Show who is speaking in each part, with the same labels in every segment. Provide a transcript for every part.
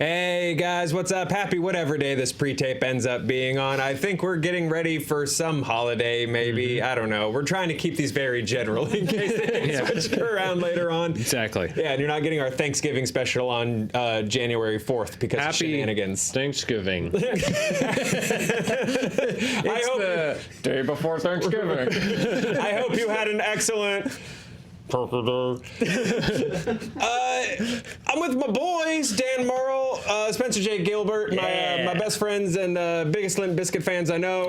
Speaker 1: Hey guys, what's up? Happy whatever day this pre-tape ends up being on. I think we're getting ready for some holiday, maybe. I don't know. We're trying to keep these very general in case they switch around later on.
Speaker 2: Exactly.
Speaker 1: Yeah, and you're not getting our Thanksgiving special on January 4th because of shenanigans.
Speaker 2: Thanksgiving.
Speaker 3: It's the day before Thanksgiving.
Speaker 1: I hope you had an excellent I'm with my boys, Dan Murrell, Spencer J. Gilbert, my best friends and biggest Limp Bizkit fans I know.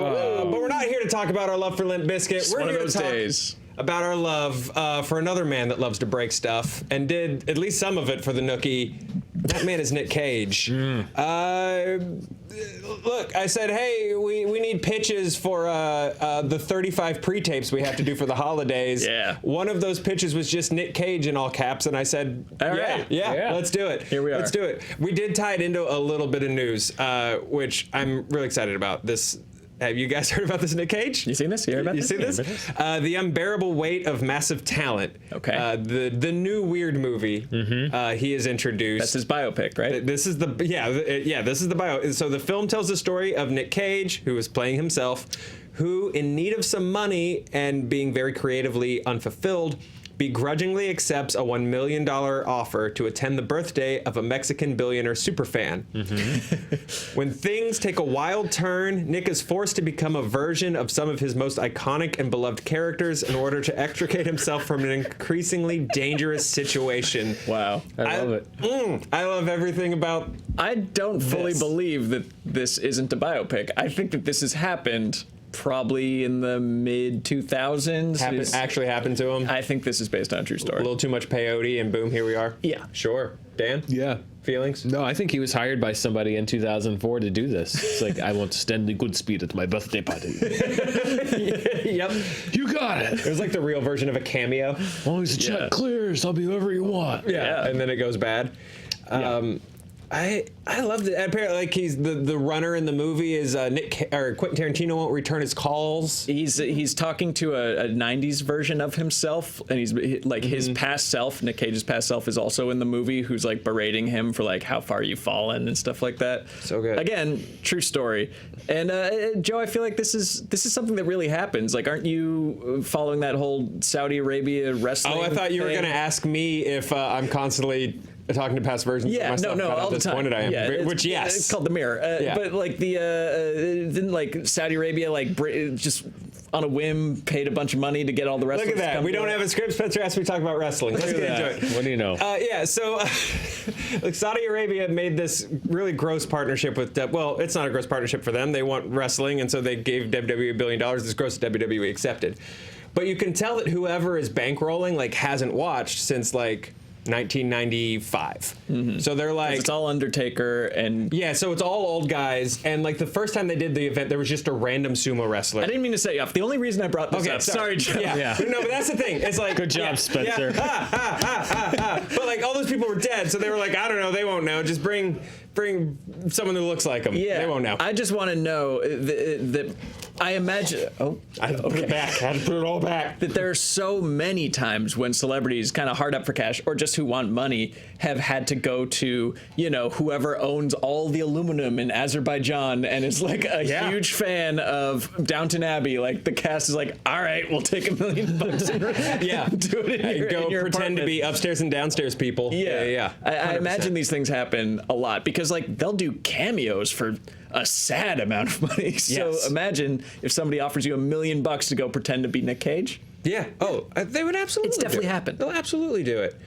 Speaker 1: But we're not here to talk about our love for Limp Bizkit. We're here to talk about our love for another man that loves to break stuff and did at least some of it for the Nookie. That man is Nic Cage. Look, I said, hey, we need pitches for the 35 pre-tapes we have to do for the holidays.
Speaker 3: Yeah.
Speaker 1: One of those pitches was just Nic Cage in all caps, and I said,
Speaker 3: all right.
Speaker 1: yeah, let's do it.
Speaker 3: Here we are.
Speaker 1: Let's do it. We did tie it into a little bit of news, which I'm really excited about. Have you guys heard about this Nic Cage?
Speaker 3: You seen this? You heard about this?
Speaker 1: You seen this? The Unbearable Weight of Massive Talent.
Speaker 3: Okay.
Speaker 1: The new weird movie he has introduced.
Speaker 3: That's his biopic, right?
Speaker 1: This is this is the bio. So the film tells the story of Nic Cage, who is playing himself, who, in need of some money and being very creatively unfulfilled, begrudgingly accepts a $1 million offer to attend the birthday of a Mexican billionaire superfan. When things take a wild turn, Nick is forced to become a version of some of his most iconic and beloved characters in order to extricate himself from an increasingly dangerous situation.
Speaker 3: Wow.
Speaker 2: I love it.
Speaker 1: I love everything about
Speaker 3: I don't fully
Speaker 1: this.
Speaker 3: believe that this isn't a biopic. I think that this has happened probably in the mid 2000s.
Speaker 1: Actually happened to him.
Speaker 3: I think this is based on a true
Speaker 1: A
Speaker 3: story.
Speaker 1: little too much peyote, and boom, here we are.
Speaker 3: Yeah.
Speaker 1: Sure. Dan?
Speaker 2: Yeah.
Speaker 1: Feelings?
Speaker 2: No, I think he was hired by somebody in 2004 to do this. It's like, I want to stand in good speed at my birthday party.
Speaker 1: Yep.
Speaker 2: You got it.
Speaker 1: It was like the real version of a cameo.
Speaker 2: As long as the check clears, I'll be whoever you want.
Speaker 3: Yeah.
Speaker 1: And then it goes bad. I loved it. Apparently, like he's the runner in the movie is Quentin Tarantino won't return his calls.
Speaker 3: He's talking to a 90s version of himself, and he's like his past self, Nic Cage's past self, is also in the movie, who's like berating him for like how far you've fallen and stuff like that.
Speaker 1: So good.
Speaker 3: Again, true story. And Joe, I feel like this is something that really happens. Like, aren't you following that whole Saudi Arabia wrestling?
Speaker 1: Oh, I thought you were
Speaker 3: thing?
Speaker 1: going to ask me if I'm constantly talking to past versions of myself.
Speaker 3: No,
Speaker 1: about
Speaker 3: all
Speaker 1: how
Speaker 3: the time.
Speaker 1: disappointed I am.
Speaker 3: Yeah,
Speaker 1: Which, yes.
Speaker 3: It's called The Mirror. But like didn't like Saudi Arabia like just on a whim paid a bunch of money to get all the wrestlers?
Speaker 1: Look at that. We don't
Speaker 3: it?
Speaker 1: have a script. Spencer asked me to talk about wrestling. Let's get into it.
Speaker 2: What do you know?
Speaker 1: So like Saudi Arabia made this really gross partnership with, well, it's not a gross partnership for them. They want wrestling, and so they gave WWE $1 billion. This gross WWE accepted. But you can tell that whoever is bankrolling like hasn't watched since like 1995. So they're like,
Speaker 3: It's all Undertaker and
Speaker 1: so it's all old guys, and like the first time they did the event, there was just a random sumo wrestler.
Speaker 3: I didn't mean to set you up. The only reason I brought this up. Sorry, Joe.
Speaker 1: Yeah. No, but that's the thing. It's like,
Speaker 2: Good job, Spencer.
Speaker 1: But like all those people were dead, so they were like, I don't know, they won't know. Just bring someone who looks like them.
Speaker 3: Yeah,
Speaker 1: They won't know.
Speaker 3: I just want to know that I imagine.
Speaker 1: I had to put it back. I had to put it all back.
Speaker 3: That there are so many times when celebrities kind of hard up for cash or just who want money have had to go to, whoever owns all the aluminum in Azerbaijan and is like a huge fan of Downton Abbey. Like the cast is like, all right, we'll take $1 million and do it in your,
Speaker 1: Go
Speaker 3: in your
Speaker 1: pretend
Speaker 3: apartment.
Speaker 1: to be upstairs and downstairs people.
Speaker 3: Yeah. I imagine these things happen a lot because like they'll do cameos for a sad amount of money. So imagine if somebody offers you $1 million to go pretend to be Nic Cage.
Speaker 1: Yeah. Oh, they would absolutely.
Speaker 3: It's definitely
Speaker 1: do it.
Speaker 3: happened.
Speaker 1: They'll absolutely do it.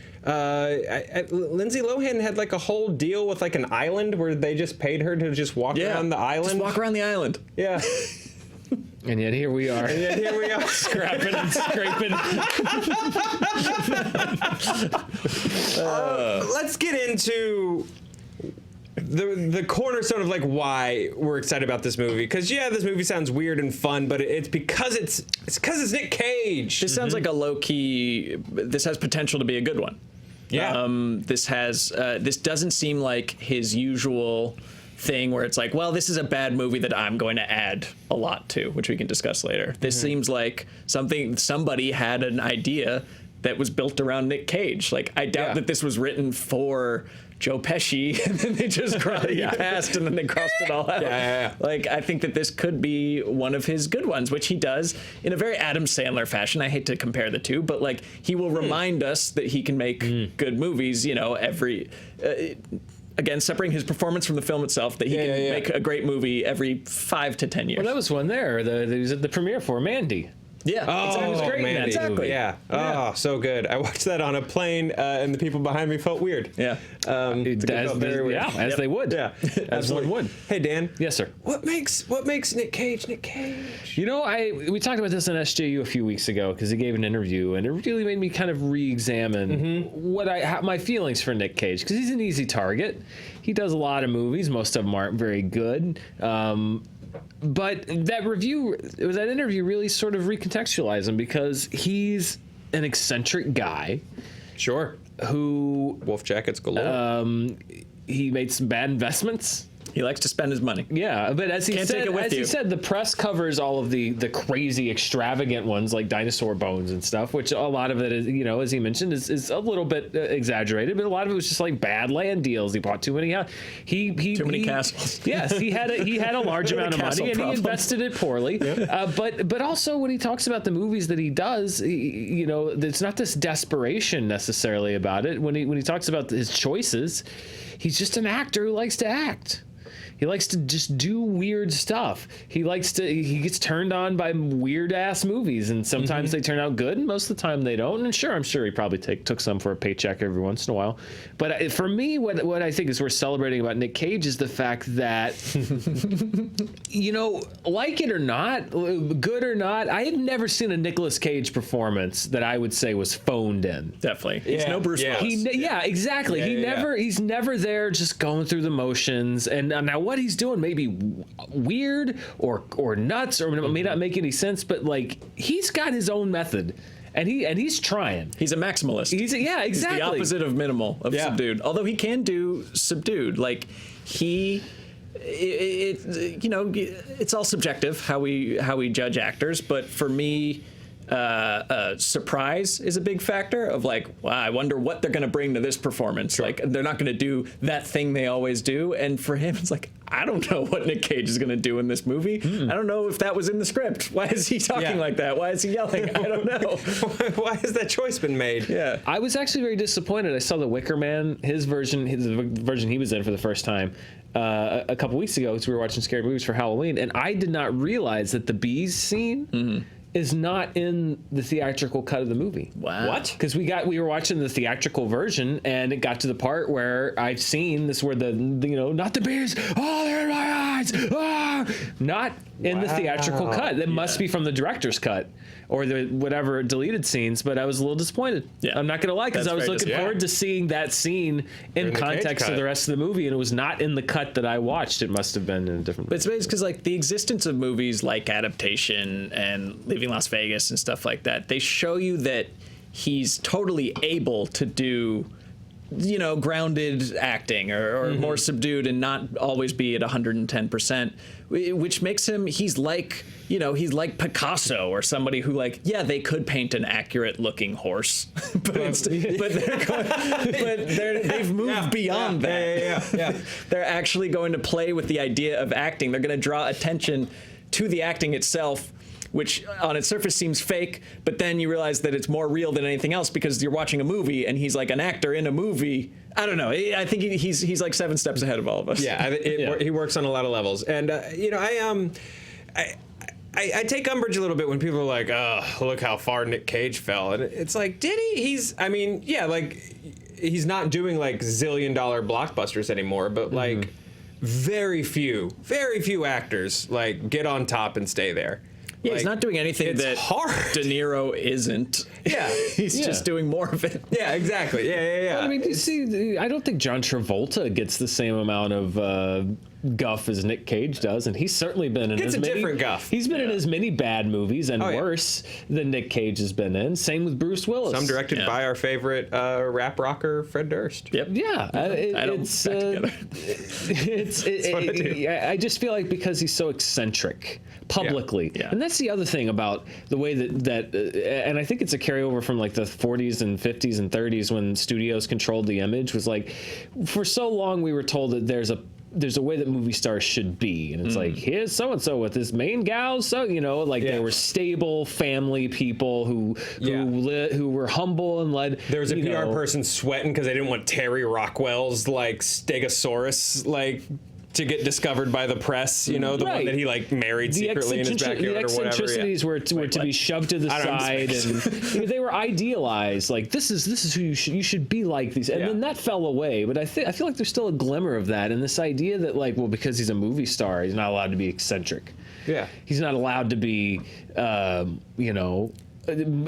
Speaker 1: Lindsay Lohan had like a whole deal with like an island where they just paid her to just walk around the island.
Speaker 3: Just walk around the island.
Speaker 1: Yeah.
Speaker 2: And yet here we are.
Speaker 1: And yet here we are.
Speaker 2: Scrapping and scraping.
Speaker 1: Let's get into the cornerstone of like why we're excited about this movie, because this movie sounds weird and fun, but it's because it's Nic Cage.
Speaker 3: This sounds like a low key. This has potential to be a good one.
Speaker 1: Yeah.
Speaker 3: This doesn't seem like his usual thing where it's like, well, this is a bad movie that I'm going to add a lot to, which we can discuss later. This seems like somebody had an idea that was built around Nic Cage. Like, I doubt that this was written for Joe Pesci, and then they just he passed, and then they crossed it all out. Like, I think that this could be one of his good ones, which he does in a very Adam Sandler fashion. I hate to compare the two, but like he will remind us that he can make good movies. You know, every. Again, separating his performance from the film itself, that he can make a great movie every 5 to 10 years.
Speaker 2: Well, that was one there. He was at the premiere for Mandy.
Speaker 3: Yeah,
Speaker 1: Oh,
Speaker 3: it was great.
Speaker 1: man.
Speaker 3: Exactly.
Speaker 1: Yeah. Oh, so good. I watched that on a plane, and the people behind me felt weird.
Speaker 3: Yeah.
Speaker 1: Very weird.
Speaker 2: As they would.
Speaker 1: Yeah.
Speaker 2: As one would.
Speaker 1: Hey, Dan.
Speaker 2: Yes, sir.
Speaker 1: What makes Nic Cage Nic Cage?
Speaker 2: You know, we talked about this on SJU a few weeks ago because he gave an interview, and it really made me kind of re-examine my feelings for Nic Cage, because he's an easy target. He does a lot of movies. Most of them aren't very good. But that interview really sort of recontextualized him, because he's an eccentric guy.
Speaker 1: Sure.
Speaker 2: Who
Speaker 1: Wolf jackets galore.
Speaker 2: he made some bad investments.
Speaker 3: He likes to spend his money.
Speaker 2: Yeah, but as he said, the press covers all of the crazy, extravagant ones like dinosaur bones and stuff, which a lot of it is, you know, as he mentioned, is a little bit exaggerated, but a lot of it was just like bad land deals. He bought too many
Speaker 3: too many castles.
Speaker 2: Yes, he had a large amount of money, and he invested it poorly. But also when he talks about the movies that he does, you know, it's not this desperation necessarily about it. When he talks about his choices, he's just an actor who likes to act. He likes to just do weird stuff. He gets turned on by weird ass movies, and sometimes they turn out good, and most of the time they don't. And I'm sure he probably took some for a paycheck every once in a while. But for me, what I think is worth celebrating about Nic Cage is the fact that, you know, like it or not, good or not, I had never seen a Nicolas Cage performance that I would say was phoned in.
Speaker 3: Definitely. It's no Bruce Willis.
Speaker 2: Exactly. He's never there just going through the motions. And now what he's doing may be weird or nuts, or may not make any sense, but like he's got his own method, and he's trying.
Speaker 3: He's a maximalist.
Speaker 2: Exactly.
Speaker 3: He's the opposite of minimal, of subdued. Although he can do subdued. Like you know, it's all subjective how we judge actors, but for me, surprise is a big factor of like, wow, I wonder what they're going to bring to this performance. Sure. Like, they're not going to do that thing they always do. And for him, it's like, I don't know what Nic Cage is going to do in this movie. I don't know if that was in the script. Why is he talking like that? Why is he yelling? I don't know.
Speaker 1: Why has that choice been made?
Speaker 3: Yeah.
Speaker 2: I was actually very disappointed. I saw The Wicker Man, the version he was in for the first time a couple weeks ago, because we were watching scary movies for Halloween, and I did not realize that the bees scene is not in the theatrical cut of the movie.
Speaker 3: Wow.
Speaker 1: What?
Speaker 2: Because we were watching the theatrical version, and it got to the part where I've seen this, where the you know, not the bees, oh, they're in my eyes, not in the theatrical cut. That must be from the director's cut or the whatever deleted scenes. But I was a little disappointed.
Speaker 3: Yeah.
Speaker 2: I'm not gonna lie, because I was looking forward to seeing that scene in context of the rest of the movie, and it was not in the cut that I watched. It must have been in a different.
Speaker 3: But it's because like the existence of movies like Adaptation and Leaving Las Vegas and stuff like that, they show you that he's totally able to do, you know, grounded acting or more subdued and not always be at 110%, which makes him, he's like Picasso or somebody who, like, yeah, they could paint an accurate looking horse, but they've moved beyond that. They're actually going to play with the idea of acting. They're going to draw attention to the acting itself, which on its surface seems fake, but then you realize that it's more real than anything else, because you're watching a movie and he's like an actor in a movie. I don't know. I think he's like 7 steps ahead of all of us.
Speaker 1: Yeah, he works on a lot of levels, and you know, I take umbrage a little bit when people are like, "Oh, look how far Nic Cage fell," and it's like, did he? He's not doing like zillion-dollar blockbusters anymore, but like very few actors like get on top and stay there.
Speaker 3: Yeah, he's not doing anything that De Niro isn't.
Speaker 1: Yeah.
Speaker 3: He's just doing more of it.
Speaker 1: Yeah, exactly. Yeah.
Speaker 2: Well, I mean, you see, I don't think John Travolta gets the same amount of guff as Nic Cage does, and he's certainly been in
Speaker 1: different guff.
Speaker 2: He's been in as many bad movies and worse than Nic Cage has been in. Same with Bruce Willis.
Speaker 1: Some directed by our favorite rap rocker Fred Durst.
Speaker 3: Yep.
Speaker 2: Yeah, I just feel like because he's so eccentric publicly, and that's the other thing about the way that and I think it's a carryover from like the 40s and 50s and 30s when studios controlled the image. Was like, for so long we were told that there's a way that movie stars should be, and it's like, here's so and so with this main gal, so they were stable family people who were humble and led.
Speaker 1: There was a PR person sweating because they didn't want Terry Rockwell's like Stegosaurus to get discovered by the press, the one that he like married secretly in his backyard or whatever.
Speaker 2: The eccentricities were to be shoved to the side, and they were idealized. Like this is who you should be like these, and then that fell away. But I feel like there's still a glimmer of that, and this idea that like, well, because he's a movie star, he's not allowed to be eccentric. Yeah, he's not allowed to be,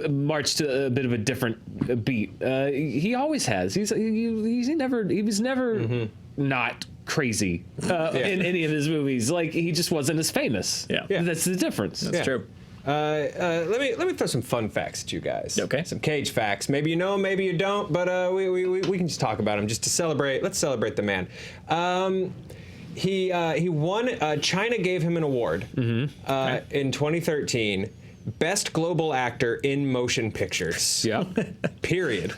Speaker 2: march to a bit of a different beat. He always has. He was never not crazy in any of his movies. Like, he just wasn't as famous. Yeah. That's the difference.
Speaker 3: That's true.
Speaker 1: Let me throw some fun facts at you guys.
Speaker 3: Okay.
Speaker 1: Some Cage facts. Maybe you know them, maybe you don't, but we can just talk about them just to celebrate. Let's celebrate the man. He won. China gave him an award in 2013. Best Global Actor in Motion Pictures.
Speaker 2: Yeah.
Speaker 1: Period.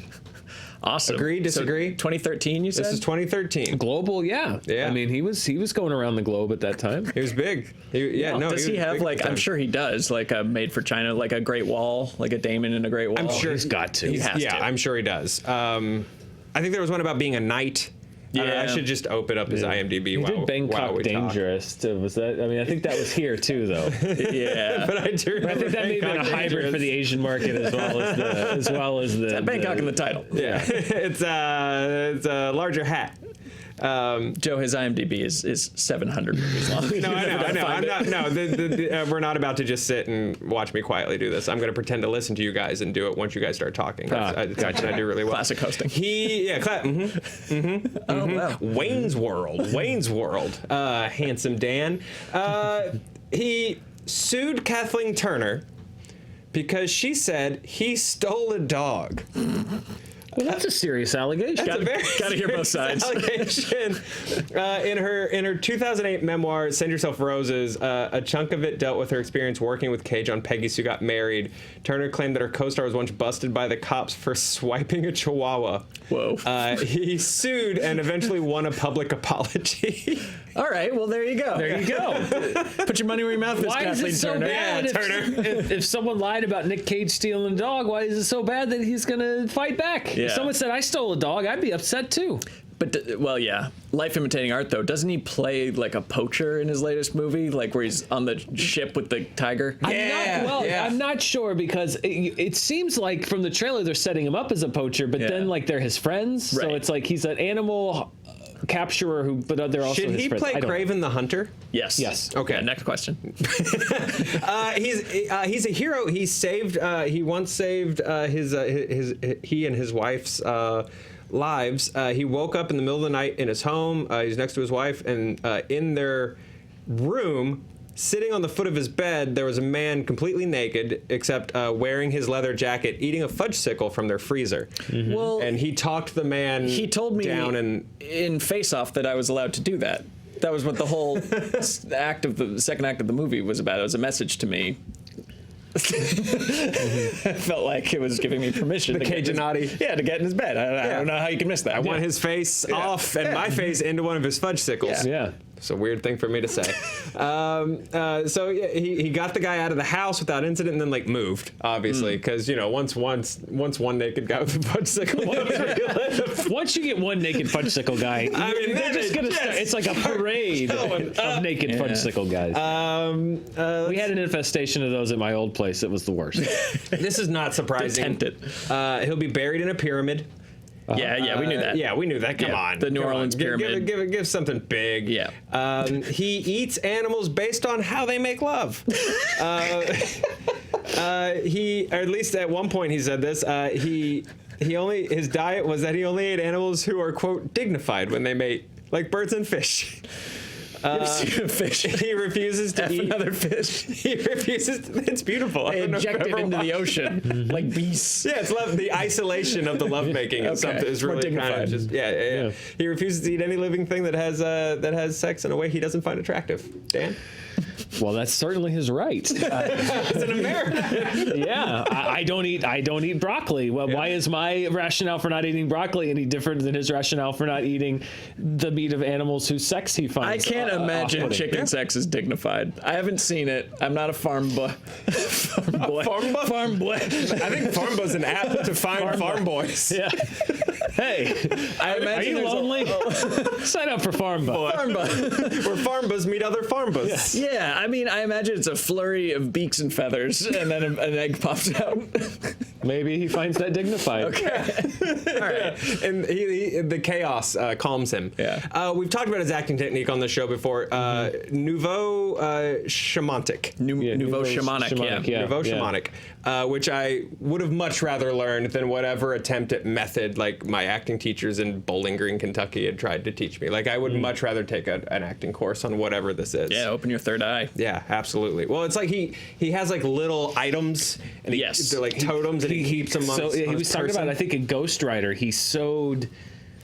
Speaker 3: Awesome.
Speaker 1: Agree? Disagree?
Speaker 3: So 2013, you said?
Speaker 1: This is 2013.
Speaker 2: Global, yeah. I mean, he was going around the globe at that time.
Speaker 1: He was big.
Speaker 3: Does he have like? I'm sure he does. Like a Made for China, like a Great Wall, like a Damon in a Great Wall.
Speaker 1: I'm sure
Speaker 2: he's got to.
Speaker 3: He has to.
Speaker 1: I'm sure he does. I think there was one about being a knight. I should just open up his IMDb.
Speaker 2: He did Bangkok Dangerous. Was that? I mean, I think that was here too, though.
Speaker 1: Yeah, but I do.
Speaker 2: I think that may have been a hybrid for the Asian market as well as the
Speaker 3: Bangkok in the title.
Speaker 1: Yeah, it's a larger hat.
Speaker 3: Joe, his IMDb is 700 movies long.
Speaker 1: No, I know. I'm not. No, we're not about to just sit and watch me quietly do this. I'm going to pretend to listen to you guys and do it once you guys start talking. I do really well.
Speaker 3: Classic hosting.
Speaker 1: Oh, wow. Wayne's World. Handsome Dan. He sued Kathleen Turner because she said he stole a dog.
Speaker 2: Well, that's a serious allegation.
Speaker 3: Gotta hear both sides.
Speaker 1: Allegation. In her 2008 memoir, Send Yourself Roses, a chunk of it dealt with her experience working with Cage on Peggy Sue Got Married. Turner claimed that her co-star was once busted by the cops for swiping a chihuahua.
Speaker 3: Whoa.
Speaker 1: He sued and eventually won a public apology.
Speaker 3: All right, well, there you go.
Speaker 2: There you go.
Speaker 3: Put your money where your mouth is,
Speaker 2: Why
Speaker 3: Kathleen
Speaker 2: is it so
Speaker 3: Turner.
Speaker 2: bad if someone lied about Nic Cage stealing a dog, why is it so bad that he's going to fight back?
Speaker 3: Yeah.
Speaker 2: If someone said, I stole a dog, I'd be upset too.
Speaker 3: But, Life Imitating Art, though, doesn't he play like a poacher in his latest movie? Like where he's on the ship with the tiger?
Speaker 2: I'm not sure because it seems like from the trailer they're setting him up as a poacher, but then like they're his friends. Right. So it's like he's an animal capturer but they're also his friends.
Speaker 1: Should he play Craven the Hunter?
Speaker 3: Yes.
Speaker 1: Okay.
Speaker 3: Yeah, next question.
Speaker 1: He's a hero. He once saved he and his wife's lives. He woke up in the middle of the night in his home. He's next to his wife, and in their room, sitting on the foot of his bed, there was a man completely naked, except wearing his leather jacket, eating a fudgesicle from their freezer. Mm-hmm. Well, and he talked the man. He told me down
Speaker 3: in Face Off that I was allowed to do that. That was what the whole second act of the movie was about. It was a message to me. I felt like it was giving me permission
Speaker 1: to get
Speaker 3: in his bed. I don't know how you can miss that.
Speaker 1: I want his face off and my face into one of his fudgesicles.
Speaker 2: Yeah.
Speaker 1: It's a weird thing for me to say. So he got the guy out of the house without incident and then like moved, obviously, because once one naked guy with a fudgesicle.
Speaker 2: Once you get one naked fudgesicle guy, they're just gonna start. It's like a parade of naked fudgesicle guys. We had an infestation of those at my old place. It was the worst.
Speaker 1: This is not surprising. He'll be buried in a pyramid.
Speaker 3: Yeah, we knew that.
Speaker 1: Yeah, we knew that. Come on.
Speaker 3: The New Orleans pyramid.
Speaker 1: Give something big.
Speaker 3: Yeah.
Speaker 1: He eats animals based on how they make love. He, or at least at one point he said this, his diet was that he only ate animals who are, quote, dignified when they mate, like birds and fish.
Speaker 3: Fish.
Speaker 1: He refuses to eat
Speaker 3: another fish.
Speaker 1: He refuses. It's beautiful.
Speaker 3: They inject it into the ocean like beasts.
Speaker 1: Yeah, it's love. The isolation of the lovemaking is something is
Speaker 3: More
Speaker 1: really kind
Speaker 3: dignified.
Speaker 1: of just yeah. He refuses to eat any living thing that has sex in a way he doesn't find attractive. Dan,
Speaker 2: Well, that's certainly his right.
Speaker 1: it's an American.
Speaker 2: Yeah, I don't eat broccoli. Well, why is my rationale for not eating broccoli any different than his rationale for not eating the meat of animals whose sex he
Speaker 3: I
Speaker 2: finds?
Speaker 3: can't imagine
Speaker 2: off-putting?
Speaker 3: chicken sex is dignified. I haven't seen it. I'm not a farm boy. Farm boy.
Speaker 1: Farm boy. I think Farmbo's an app to find farm boys.
Speaker 2: Yeah. Hey,
Speaker 3: I
Speaker 2: are
Speaker 3: imagine
Speaker 2: you
Speaker 3: there's
Speaker 2: lonely? Sign up for Farmbo.
Speaker 3: Farm boy.
Speaker 1: Where Farmbos meet other Farmbos.
Speaker 3: Yeah, I mean, I imagine it's a flurry of beaks and feathers, and then an egg pops out.
Speaker 2: Maybe he finds that dignified.
Speaker 3: Okay. All right.
Speaker 1: And the chaos calms him.
Speaker 3: Yeah.
Speaker 1: We've talked about his acting technique on the show before. Nouveau shamanic.
Speaker 3: Nouveau shamanic, yeah.
Speaker 1: Nouveau shamanic, which I would have much rather learned than whatever attempt at method like my acting teachers in Bowling Green, Kentucky had tried to teach me. Like I would much rather take an acting course on whatever this is.
Speaker 3: Yeah, open your third eye.
Speaker 1: Yeah, absolutely. Well, it's like he has like little items and they're like totems and he keeps them on.
Speaker 2: So he
Speaker 1: on
Speaker 2: was
Speaker 1: his
Speaker 2: talking
Speaker 1: person.
Speaker 2: about, I think, in Ghost Rider, he sewed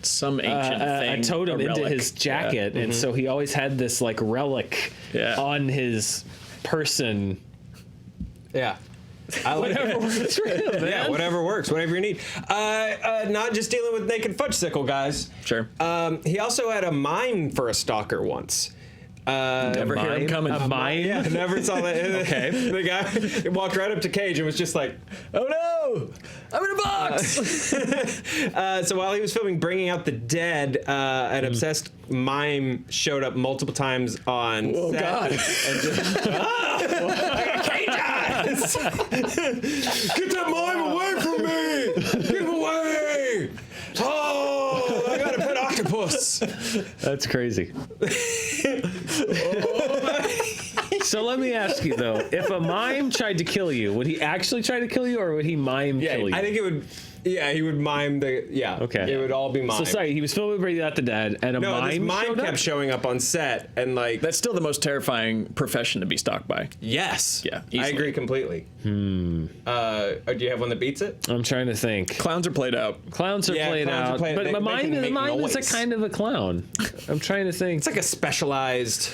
Speaker 3: Some ancient thing.
Speaker 2: a totem into
Speaker 3: relic.
Speaker 2: his jacket, and so he always had this like relic on his person.
Speaker 1: Yeah. I like
Speaker 2: Whatever works for him, man.
Speaker 1: Yeah, whatever works, whatever you need. Not just dealing with naked fudgesicle, guys.
Speaker 3: Sure.
Speaker 1: He also had a mime for a stalker once.
Speaker 3: Never hear him coming.
Speaker 2: A mime?
Speaker 1: Yeah, never saw that.
Speaker 2: Okay.
Speaker 1: The guy walked right up to Cage and was just like,
Speaker 3: Oh no! I'm in a box!
Speaker 1: so while he was filming Bringing Out the Dead, an obsessed mime showed up multiple times on
Speaker 3: Oh
Speaker 1: set.
Speaker 3: God.
Speaker 1: And just, Cage eyes! Get that mime away from me! Get him away! Oh, I got a pet octopus!
Speaker 2: That's crazy. So let me ask you though, if a mime tried to kill you, would he actually try to kill you, or would he mime kill you?
Speaker 1: I think it would. Yeah, he would mime the. Yeah.
Speaker 2: Okay.
Speaker 1: It would all be mime.
Speaker 2: So sorry, he was filming Bringing Out the Dead, and
Speaker 1: No, this mime
Speaker 2: showed
Speaker 1: kept
Speaker 2: up?
Speaker 1: showing up on set, and like.
Speaker 3: That's still the most terrifying profession to be stalked by.
Speaker 1: Yes.
Speaker 3: Yeah,
Speaker 1: I
Speaker 3: easily.
Speaker 1: agree completely. Do you have one that beats it?
Speaker 2: I'm trying to think.
Speaker 3: Clowns are played out.
Speaker 2: Clowns are
Speaker 1: Yeah,
Speaker 2: played
Speaker 1: clowns are
Speaker 2: out,
Speaker 1: played-
Speaker 2: but
Speaker 1: they
Speaker 2: mime
Speaker 1: can make
Speaker 2: is a
Speaker 1: noise.
Speaker 2: kind of a clown. I'm trying to think.
Speaker 1: It's like a specialized.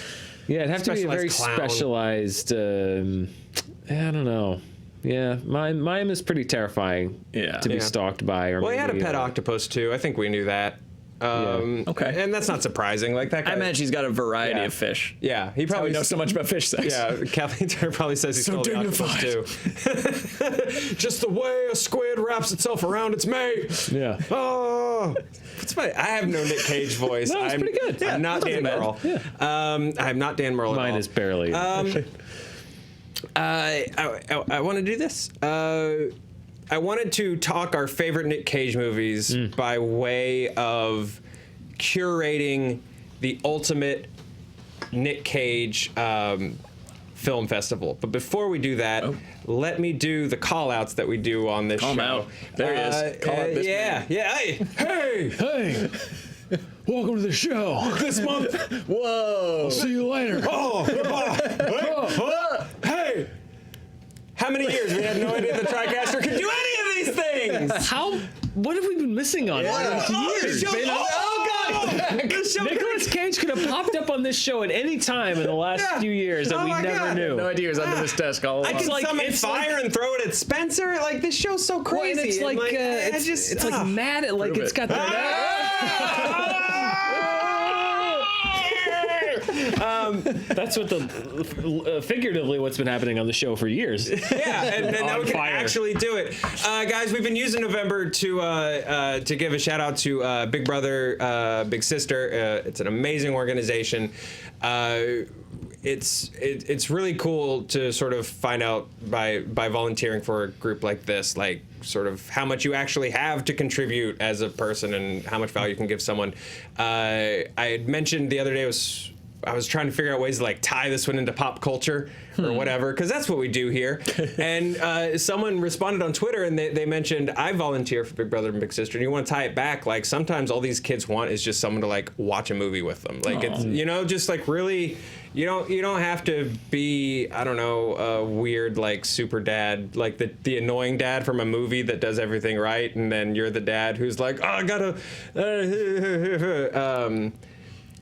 Speaker 2: Yeah, it'd have to be a very
Speaker 1: Specialized
Speaker 2: specialized. I don't know. Yeah, mime is pretty terrifying.
Speaker 3: Yeah.
Speaker 2: To be
Speaker 1: Yeah.
Speaker 2: stalked by. Or
Speaker 1: Well, he had a
Speaker 2: maybe,
Speaker 1: pet octopus too. I think we knew that.
Speaker 3: Okay.
Speaker 1: And that's not surprising. Like that guy.
Speaker 3: I imagine he's got a variety
Speaker 1: Yeah.
Speaker 3: of fish.
Speaker 1: Yeah, he
Speaker 3: Probably
Speaker 1: probably
Speaker 3: knows so much about fish sex.
Speaker 1: Yeah, Kathleen Turner probably says he's
Speaker 3: So
Speaker 1: stole the octopus too. Just the way a squid wraps itself around its mate.
Speaker 2: Yeah.
Speaker 1: Oh, what's my? I have no Nick Cage voice.
Speaker 2: No, it's pretty good.
Speaker 1: I'm not Dan
Speaker 3: bad.
Speaker 1: Murrell. I'm not Dan Murrell.
Speaker 2: Mine
Speaker 1: at all.
Speaker 2: is barely.
Speaker 1: I want to do this. I wanted to talk our favorite Nick Cage movies by way of curating the ultimate Nick Cage film festival. But before we do that, let me do the call outs that we do on this
Speaker 3: Call him
Speaker 1: show.
Speaker 3: out. There he is. Call out this man.
Speaker 1: Yeah. Hey,
Speaker 2: Hey, welcome to the show.
Speaker 1: this month.
Speaker 3: Whoa!
Speaker 2: See you later.
Speaker 1: Oh, goodbye. Hey, how many years? We had no idea the TriCaster could do any of these things.
Speaker 2: What have we been missing on all these years?
Speaker 1: This show- This show-
Speaker 2: Nicolas Cage could have popped up on this show at any time in the last few years that
Speaker 1: Oh
Speaker 2: we
Speaker 1: my
Speaker 2: never
Speaker 1: God.
Speaker 2: knew.
Speaker 3: No idea he was under this desk all
Speaker 1: I
Speaker 3: along.
Speaker 1: can
Speaker 2: like-
Speaker 1: summon
Speaker 2: it's
Speaker 1: fire and throw it at Spencer. Like this show's so
Speaker 2: Well,
Speaker 1: crazy.
Speaker 2: and it's
Speaker 1: and,
Speaker 2: like
Speaker 1: I
Speaker 2: it's like mad at like
Speaker 3: Prove
Speaker 2: it's
Speaker 3: it.
Speaker 2: got that. That's what the figuratively what's been happening on the show for years.
Speaker 1: Yeah, and now
Speaker 2: On
Speaker 1: we can
Speaker 2: fire.
Speaker 1: actually do it, guys. We've been using November to give a shout out to Big Brother, Big Sister. It's an amazing organization. It's really cool to sort of find out by volunteering for a group like this, like sort of how much you actually have to contribute as a person and how much value you can give someone. I had mentioned the other day, it was I was trying to figure out ways to like tie this one into pop culture or whatever, because that's what we do here. And someone responded on Twitter, and they mentioned, I volunteer for Big Brother and Big Sister, and you want to tie it back. Like, sometimes all these kids want is just someone to like watch a movie with them. Like, it's, you know, just like really, you don't have to be, I don't know, a weird like super dad, like the annoying dad from a movie that does everything right, and then you're the dad who's like, oh, I gotta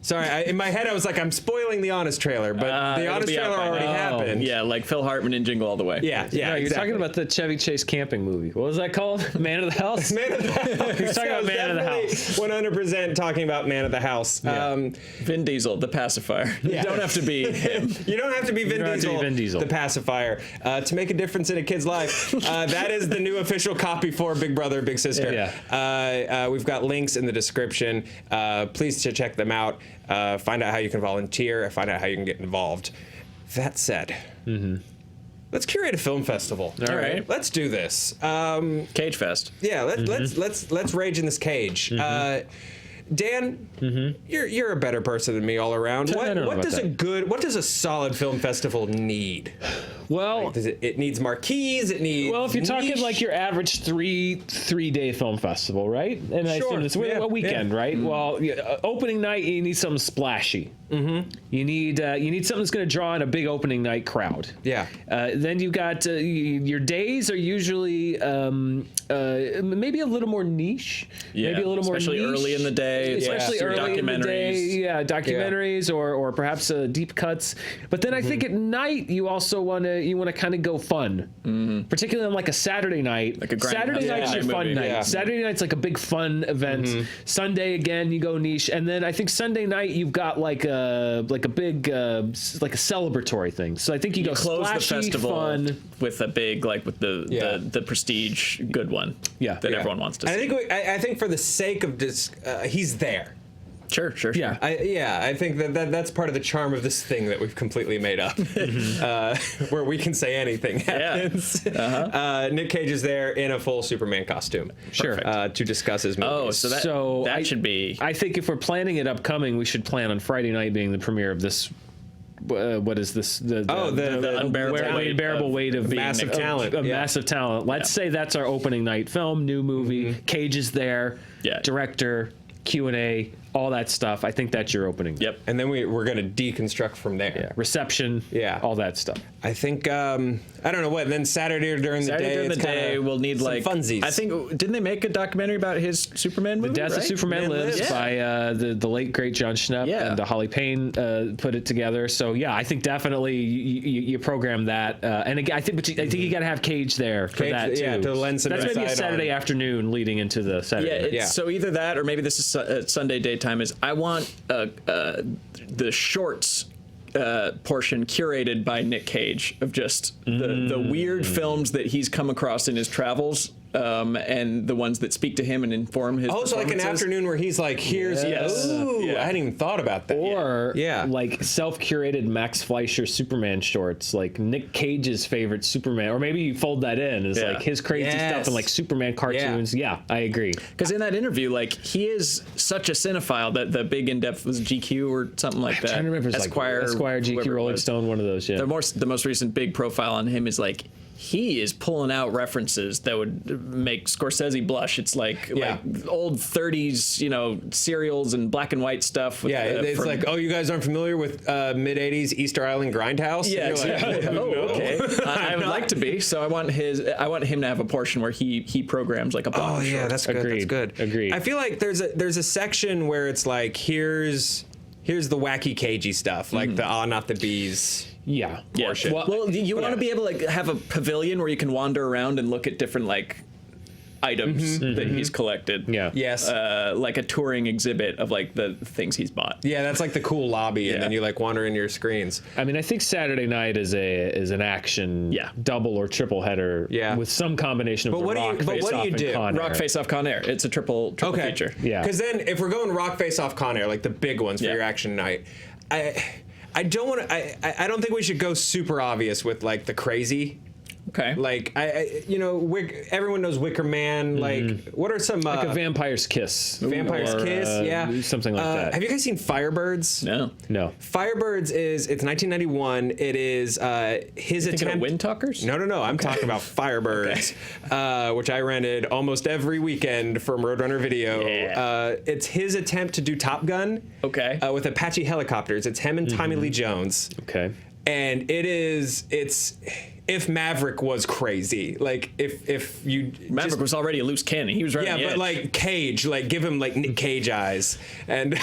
Speaker 1: sorry, in my head I was like, I'm spoiling the Honest trailer, but the Honest trailer already happened.
Speaker 3: Yeah, like Phil Hartman in Jingle All the Way.
Speaker 1: Yeah,
Speaker 2: No, you're talking about the Chevy Chase camping movie. What was that called? Man of the House?
Speaker 1: Man of the House.
Speaker 2: He's talking about Man of the House.
Speaker 1: 100% talking about Man of the House.
Speaker 2: Yeah.
Speaker 3: Vin Diesel, the pacifier. You don't have to be him.
Speaker 1: You don't have to be Vin Diesel, the pacifier, to make a difference in a kid's life. That is the new official copy for Big Brother, Big Sister.
Speaker 2: Yeah.
Speaker 1: We've got links in the description. Please check them out. Find out how you can volunteer. Find out how you can get involved. That said, let's curate a film festival.
Speaker 3: All right.
Speaker 1: Let's do this.
Speaker 3: Cage Fest.
Speaker 1: Yeah, let's rage in this cage. Dan, you're a better person than me all around. What does a solid film festival need?
Speaker 2: Well,
Speaker 1: like, it needs marquees. It needs.
Speaker 2: Well, if you're talking like your average three-day film festival, right? And I assume it's a weekend, right? Well, opening night, you need something splashy. You need something that's going to draw in a big opening night crowd.
Speaker 1: Yeah.
Speaker 2: Then you got your days are usually maybe a little more niche.
Speaker 3: Yeah,
Speaker 2: maybe a little
Speaker 3: especially
Speaker 2: more niche.
Speaker 3: early in the day.
Speaker 2: Especially early in the day. Yeah, documentaries or perhaps deep cuts. But then I think at night you also want to kind of go fun, particularly on like a Saturday night.
Speaker 3: Like a
Speaker 2: Saturday night's your fun night.
Speaker 1: Yeah.
Speaker 2: Saturday night's like a big fun event. Sunday again you go niche, and then I think Sunday night you've got like a big like a celebratory thing. So I think you go
Speaker 3: close
Speaker 2: splashy,
Speaker 3: the festival
Speaker 2: fun
Speaker 3: with a big with the prestige good one.
Speaker 2: Yeah.
Speaker 3: that everyone wants to see.
Speaker 1: I think for the sake of this, he's there.
Speaker 3: Sure.
Speaker 2: Yeah.
Speaker 1: I think that's part of the charm of this thing that we've completely made up, where we can say anything happens. Nic Cage is there in a full Superman costume, to discuss his movies.
Speaker 3: Oh, that should be.
Speaker 2: I think if we're planning it upcoming, we should plan on Friday night being the premiere of this. What is this? The unbearable weight of being
Speaker 1: massive talent.
Speaker 2: Massive talent. Let's say that's our opening night film, new movie. Cage is there.
Speaker 3: Yeah.
Speaker 2: Director, Q&A, all that stuff. I think that's your opening.
Speaker 3: Yep.
Speaker 1: And then we're going to deconstruct from there.
Speaker 2: Yeah. Reception.
Speaker 1: Yeah.
Speaker 2: All that stuff.
Speaker 1: I think I don't know what. Then Saturday during the day,
Speaker 3: we'll need
Speaker 1: some
Speaker 3: like
Speaker 1: funsies.
Speaker 3: I think didn't they make a documentary about his Superman movie?
Speaker 2: The Death of Superman Lives by the late great John Schnepp and Holly Payne put it together. So yeah, I think definitely you program that. And again, I think you got to have Cage there for that too.
Speaker 1: Yeah, to lend some
Speaker 2: That's maybe a
Speaker 1: insight
Speaker 2: Saturday afternoon leading into the Saturday.
Speaker 3: Yeah, so either that or maybe this is Sunday daytime. Is I want the shorts portion curated by Nic Cage of just the weird films that he's come across in his travels, and the ones that speak to him and inform his
Speaker 1: so like an afternoon where he's like, here's I hadn't even thought about that.
Speaker 2: Or like self-curated Max Fleischer Superman shorts, like Nic Cage's favorite Superman, or maybe you fold that in as like his crazy stuff and like Superman cartoons. Yeah, I agree.
Speaker 3: Because in that interview, like he is such a cinephile that the big in-depth was GQ or something like that.
Speaker 2: I'm trying to remember,
Speaker 3: Esquire,
Speaker 2: GQ, Rolling Stone, one of those. Yeah.
Speaker 3: The most recent big profile on him is like he is pulling out references that would make Scorsese blush. It's like old 30s, serials and black and white stuff. With,
Speaker 1: it's like, you guys aren't familiar with mid 80s Easter Island Grindhouse?
Speaker 3: Yeah, exactly. Okay. I would like to be. So I want him to have a portion where he programs like a bunch.
Speaker 1: Oh yeah, that's good.
Speaker 2: Agreed.
Speaker 1: That's good.
Speaker 2: Agreed.
Speaker 1: I feel like there's a section where it's like here's the wacky cagey stuff, like the not the bees.
Speaker 2: Yeah.
Speaker 1: Portion.
Speaker 3: Well, you want to be able to have a pavilion where you can wander around and look at different like items that he's collected.
Speaker 2: Yeah.
Speaker 1: Yes.
Speaker 3: Like a touring exhibit of like the things he's bought.
Speaker 1: Yeah, that's like the cool lobby, and then you like wander into your screens.
Speaker 2: I mean, I think Saturday night is an action double or triple header with some combination of Rock Face Off and Con Air.
Speaker 3: Rock Face Off Con Air. It's a triple feature.
Speaker 1: Yeah. Because then if we're going Rock Face Off Con Air, like the big ones for your action night, I don't want to. I don't think we should go super obvious with like the crazy
Speaker 3: Okay.
Speaker 1: Like everyone knows Wicker Man. Like, what are some
Speaker 2: like a Vampire's Kiss.
Speaker 1: Vampire's Kiss? Yeah,
Speaker 2: something like that.
Speaker 1: Have you guys seen Firebirds?
Speaker 2: No.
Speaker 1: Firebirds it's 1991. It is his attempt.
Speaker 3: Wind Talkers?
Speaker 1: No. I'm talking about Firebirds, which I rented almost every weekend from Roadrunner Video.
Speaker 3: Yeah.
Speaker 1: It's his attempt to do Top Gun.
Speaker 3: Okay.
Speaker 1: With Apache helicopters. It's him and Tommy Lee Jones.
Speaker 2: Okay.
Speaker 1: And it's if Maverick was crazy, like if you
Speaker 3: Maverick was already a loose cannon. He was right.
Speaker 1: Yeah, but like Cage, like give him like Nic Cage eyes, and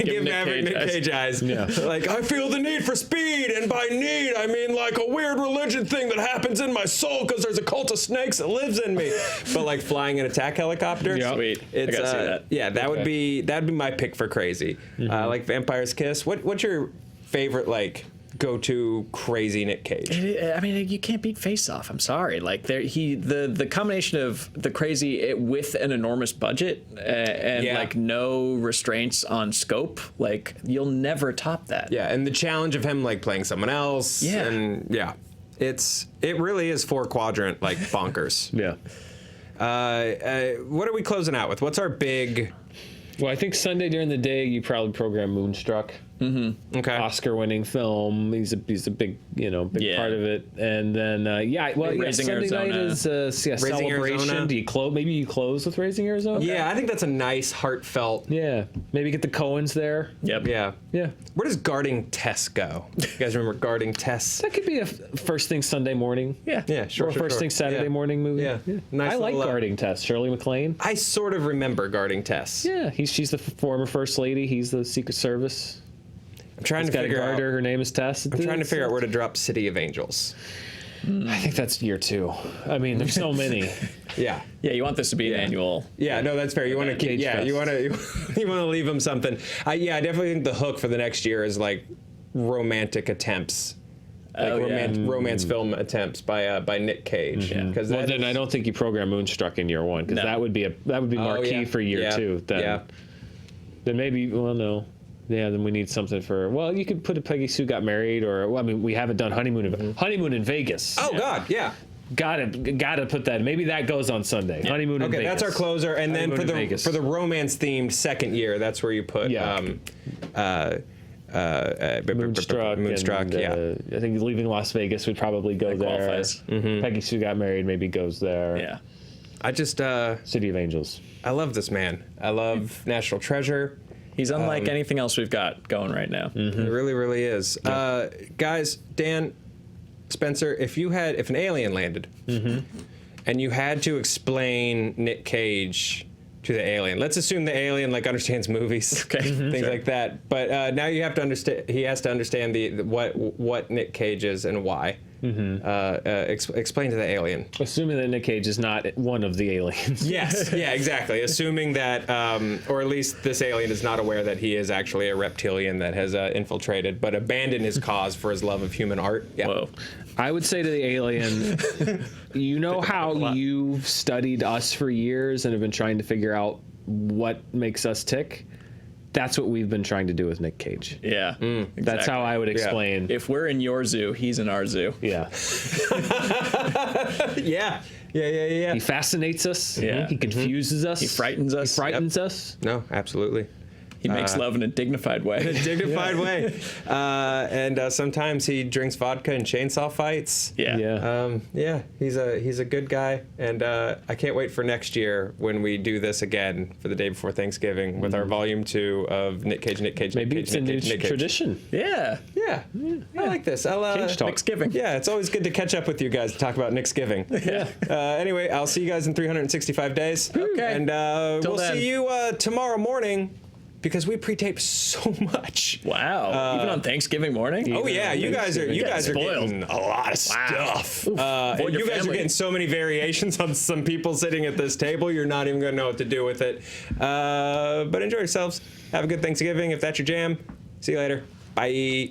Speaker 1: give Maverick Nic Cage eyes.
Speaker 2: Yeah.
Speaker 1: Like, I feel the need for speed, and by need I mean like a weird religion thing that happens in my soul because there's a cult of snakes that lives in me. But like flying an attack helicopter.
Speaker 2: Yeah.
Speaker 3: Sweet.
Speaker 1: It's,
Speaker 3: I gotta see that.
Speaker 1: Yeah, that'd be my pick for crazy. Like Vampire's Kiss. What's your favorite like go-to crazy Nic Cage?
Speaker 3: I mean, you can't beat Face Off. I'm sorry. Like the combination of the crazy with an enormous budget and like no restraints on scope. Like you'll never top that.
Speaker 1: Yeah, and the challenge of him like playing someone else.
Speaker 3: Yeah.
Speaker 1: And it really is 4-quadrant like bonkers.
Speaker 2: Yeah.
Speaker 1: What are we closing out with? What's our big?
Speaker 2: Well, I think Sunday during the day you probably program Moonstruck.
Speaker 1: Okay.
Speaker 2: Oscar-winning film. He's a big part of it. And then
Speaker 3: Raising
Speaker 2: Sunday
Speaker 3: Arizona.
Speaker 2: night is celebration.
Speaker 1: Arizona.
Speaker 2: Do you close? Maybe you close with Raising Arizona.
Speaker 1: Yeah, I think that's a nice heartfelt.
Speaker 2: Yeah. Maybe get the Coens there.
Speaker 3: Yep.
Speaker 1: Yeah.
Speaker 2: Yeah.
Speaker 1: Where does Guarding Tess go? You guys remember Guarding Tess?
Speaker 2: That could be a first thing Sunday morning.
Speaker 3: Yeah.
Speaker 1: Yeah, sure.
Speaker 2: Or first thing Saturday
Speaker 1: Yeah.
Speaker 2: morning movie.
Speaker 1: Yeah. Nice
Speaker 2: I like
Speaker 1: little,
Speaker 2: Guarding Tess. Shirley MacLaine.
Speaker 1: I sort of remember Guarding Tess.
Speaker 2: Yeah. She's the former first lady. He's the Secret Service.
Speaker 1: I'm trying
Speaker 2: He's
Speaker 1: to
Speaker 2: got a
Speaker 1: figure out.
Speaker 2: garter. Her name is Tess.
Speaker 1: I'm trying to figure out where to drop City of Angels.
Speaker 2: I think that's year 2. I mean, there's so many.
Speaker 1: Yeah.
Speaker 3: Yeah, you want this to be an annual.
Speaker 1: Yeah, no, that's fair. You want to keep,
Speaker 2: Cage Fest.
Speaker 1: you want to leave them something. I definitely think the hook for the next year is like romantic attempts, like romance film attempts by Nic Cage. Because
Speaker 2: Well, then I don't think you program Moonstruck in year 1 because that would be marquee for year 2. Then, then maybe no. Yeah, then we need something for. Well, you could put a Peggy Sue Got Married, or I mean, we haven't done Honeymoon in Vegas.
Speaker 1: Oh God, yeah.
Speaker 2: Gotta put that. Maybe that goes on Sunday. Yeah. Honeymoon in Vegas.
Speaker 1: Okay, that's our closer, and then for the romance themed second year, that's where you put Moonstruck.
Speaker 2: And, I think Leaving Las Vegas would probably go there.
Speaker 3: Qualifies.
Speaker 2: Peggy Sue Got Married maybe goes there.
Speaker 3: Yeah.
Speaker 1: I just
Speaker 2: City of Angels.
Speaker 1: I love this man. I love National Treasure.
Speaker 3: He's unlike anything else we've got going right now.
Speaker 1: It really, really is. Guys, Dan, Spencer, if an alien landed and you had to explain Nic Cage to the alien, let's assume the alien like understands movies, things like that. But now you have to understand. He has to understand what Nic Cage is and why. Explain to the alien.
Speaker 2: Assuming that Nic Cage is not one of the aliens.
Speaker 1: Yes, yeah, exactly. Assuming that, or at least this alien is not aware that he is actually a reptilian that has infiltrated, but abandoned his cause for his love of human art. Yeah.
Speaker 3: Whoa.
Speaker 2: I would say to the alien, you know how you've studied us for years and have been trying to figure out what makes us tick? That's what we've been trying to do with Nic Cage.
Speaker 3: Yeah.
Speaker 2: Exactly. That's how I would explain.
Speaker 3: If we're in your zoo, he's in our zoo.
Speaker 2: Yeah.
Speaker 1: Yeah.
Speaker 2: He fascinates us.
Speaker 3: Yeah.
Speaker 2: He confuses us.
Speaker 3: He frightens us.
Speaker 2: us.
Speaker 1: No, absolutely.
Speaker 3: He makes love in a dignified way.
Speaker 1: Dignified way. And sometimes he drinks vodka and chainsaw fights.
Speaker 3: Yeah.
Speaker 1: He's a good guy, and I can't wait for next year when we do this again for the day before Thanksgiving with our volume 2 of Nic Cage.
Speaker 2: Maybe it's a new tradition.
Speaker 3: Yeah.
Speaker 1: Yeah. I like this. I'll
Speaker 2: Cage talk.
Speaker 3: Thanksgiving.
Speaker 1: Yeah, it's always good to catch up with you guys to talk about Nicksgiving.
Speaker 3: Yeah.
Speaker 1: Anyway, I'll see you guys in 365 days.
Speaker 3: Okay.
Speaker 1: And
Speaker 3: Till
Speaker 1: we'll
Speaker 3: then.
Speaker 1: see you tomorrow morning. Because we pre-tape so much.
Speaker 3: Wow. Even on Thanksgiving morning?
Speaker 1: Oh yeah, you guys are getting a lot of stuff. And you guys are getting so many variations on some people sitting at this table. You're not even gonna know what to do with it. But enjoy yourselves. Have a good Thanksgiving if that's your jam. See you later. Bye.